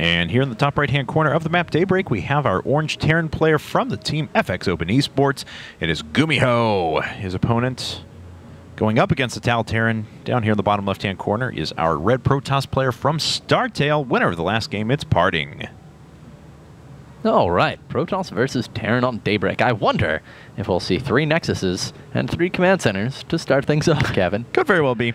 And here in the top right-hand corner of the map, Daybreak, we have our Orange Terran player from the team FXO Open Esports. It is Gumiho. His opponent going up against the Tal Terran. Down here in the bottom left-hand corner is our Red Protoss player from StarTale. Winner of the last game, it's Parting. All right, Protoss versus Terran on Daybreak. I wonder if we'll see 3 Nexuses and 3 command centers to start things off, Kevin. Could very well be.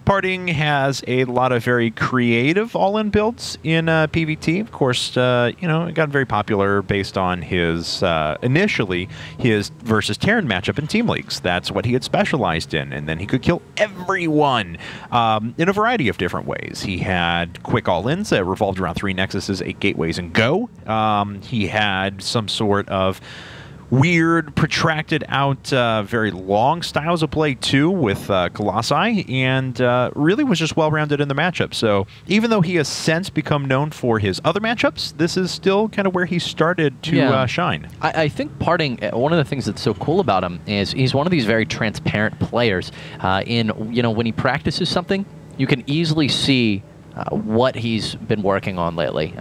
Parting has a lot of very creative all-in builds in PvT. Of course, you know, it got very popular based on his, initially, his versus Terran matchup in team leagues. That's what he had specialized in, and then he could kill everyone in a variety of different ways. He had quick all-ins that revolved around 3 Nexuses, 8 gateways, and go. He had some sort of weird, protracted out, very long styles of play too with Colossi, and really was just well-rounded in the matchup. So even though he has since become known for his other matchups, this is still kind of where he started to shine. I think Parting, one of the things that's so cool about him is he's one of these very transparent players. You know, when he practices something, you can easily see what he's been working on lately,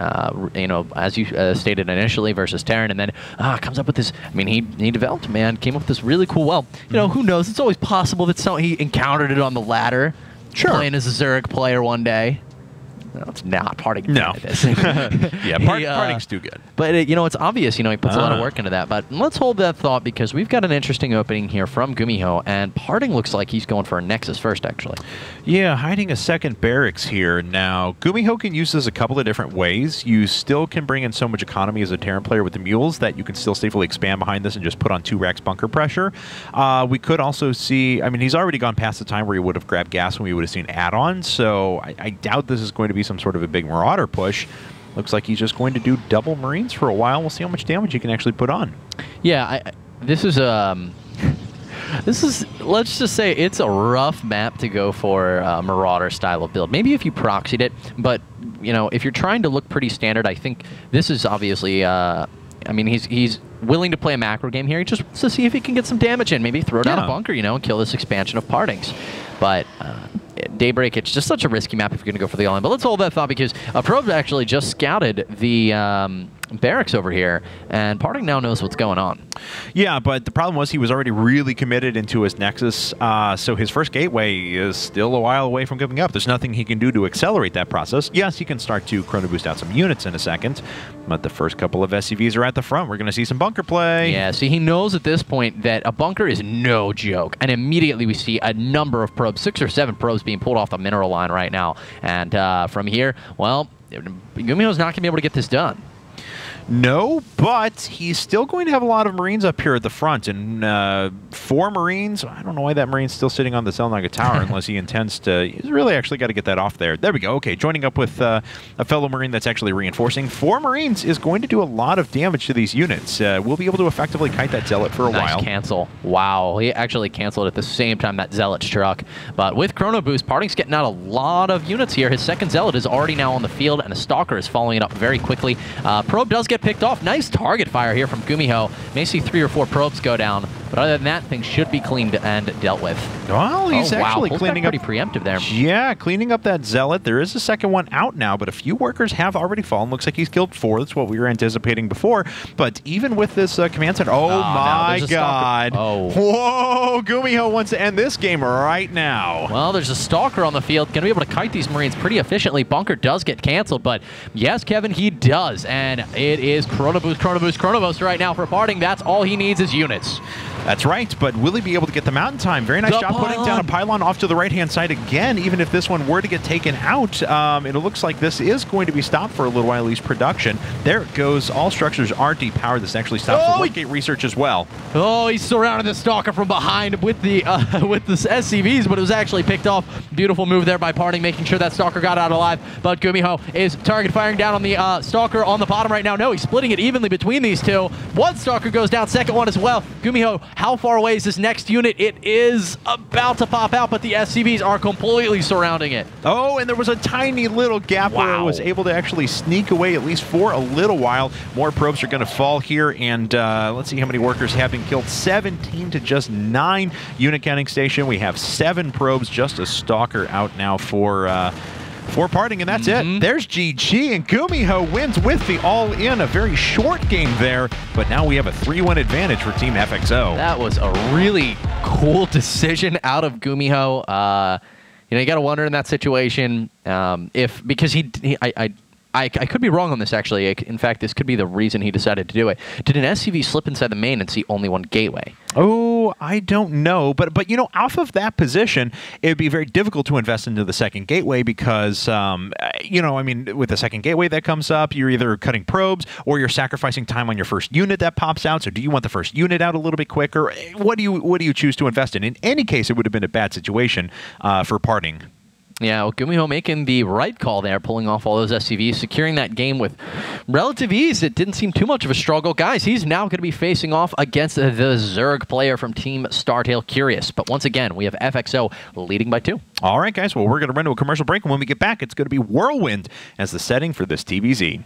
you know, as you stated initially versus Terran, and then comes up with this. I mean, he developed, man, came up with this really cool. Well, you know, who knows? It's always possible that he encountered it on the ladder, playing as a Zurich player one day. No, it's not. Parting. No. Yeah, Parting's too good. But, you know, it's obvious, you know, he puts a lot of work into that. But let's hold that thought because we've got an interesting opening here from Gumiho, and Parting looks like he's going for a Nexus first, actually. Yeah, hiding a second barracks here. Now, Gumiho can use this a couple of different ways. You still can bring in so much economy as a Terran player with the mules that you can still safely expand behind this and just put on 2 racks bunker pressure. We could also see, I mean, he's already gone past the time where he would have grabbed gas when we would have seen add-ons, so I doubt this is going to be some sort of a big Marauder push. Looks like he's just going to do double Marines for a while. We'll see how much damage he can actually put on. Yeah, this is let's just say it's a rough map to go for a Marauder style of build. Maybe if you proxied it, but you know, if you're trying to look pretty standard, I think this is obviously I mean, he's willing to play a macro game here. He just wants to see if he can get some damage in, maybe throw down a bunker, you know, and kill this expansion of Partings. But Daybreak, it's just such a risky map if you're going to go for the all-in. But let's hold that thought because Probe actually just scouted the barracks over here, and Parting now knows what's going on. Yeah, but the problem was he was already really committed into his Nexus, so his first gateway is still a while away from giving up. There's nothing he can do to accelerate that process. Yes, he can start to chrono boost out some units in a second, but the first couple of SCVs are at the front. We're going to see some bunker play. Yeah, see, he knows at this point that a bunker is no joke, and immediately we see a number of probes, 6 or 7 probes being pulled off the mineral line right now. And from here, well, Gumiho's not going to be able to get this done. No, but he's still going to have a lot of Marines up here at the front, and 4 Marines. I don't know why that Marine's still sitting on the Zelnaga Tower unless he intends to. He's really actually got to get that off there. There we go. Okay, joining up with a fellow Marine that's actually reinforcing. 4 Marines is going to do a lot of damage to these units. We'll be able to effectively kite that Zealot for a while. Nice cancel. Wow, he actually canceled at the same time that Zealot struck. But with Chrono Boost, Parting's getting out a lot of units here. His second Zealot is already now on the field, and a Stalker is following it up very quickly. Probe does get picked off. Nice target fire here from Gumiho. May see 3 or 4 probes go down, but other than that, things should be cleaned and dealt with. Well, he's actually cleaning up. Pretty preemptive there. Yeah, cleaning up that Zealot. There is a second one out now, but a few workers have already fallen. Looks like he's killed 4. That's what we were anticipating before. But even with this command center, oh my God! Oh, whoa! Gumiho wants to end this game right now. Well, there's a Stalker on the field, going to be able to kite these Marines pretty efficiently. Bunker does get canceled, but yes, Kevin, he does, and it is Chrono Boost, Chrono Boost, Chrono Boost right now for Parting. That's all he needs is units. That's right, but will he be able to get them out in time? Very nice job putting down a pylon off to the right-hand side again. Even if this one were to get taken out, it looks like this is going to be stopped for a little while, at least production. There it goes. All structures are depowered. This actually stops the Wargate research as well. Oh, he surrounded the Stalker from behind with the SCVs, but it was actually picked off. Beautiful move there by Parting, making sure that Stalker got out alive. But Gumiho is target firing down on the Stalker on the bottom right now. No, he's splitting it evenly between these two. One Stalker goes down, second one as well. Gumiho, how far away is this next unit? It is about to pop out, but the SCVs are completely surrounding it. Oh, and there was a tiny little gap where it was able to actually sneak away, at least for a little while. More probes are going to fall here, and let's see how many workers have been killed. 17 to just 9. Unit counting station. We have 7 probes, just a Stalker out now for for parting, and that's it. There's GG, and Gumiho wins with the all-in. A very short game there, but now we have a 3-1 advantage for Team FXO. That was a really cool decision out of Gumiho. You got to wonder in that situation because I could be wrong on this, actually. In fact, this could be the reason he decided to do it. Did an SCV slip inside the main and see only one gateway? Oh, I don't know. But off of that position, it would be very difficult to invest into the second gateway because, with the second gateway that comes up, you're either cutting probes or you're sacrificing time on your first unit that pops out. So do you want the first unit out a little bit quicker? What do you choose to invest in? In any case, it would have been a bad situation for parting. Yeah, well, Gumiho making the right call there, pulling off all those SCVs, securing that game with relative ease. It didn't seem too much of a struggle. Guys, he's now going to be facing off against the Zerg player from Team StarTale Curious. But once again, we have FXO leading by 2. All right, guys. Well, we're going to run to a commercial break, and when we get back, it's going to be Whirlwind as the setting for this TVZ.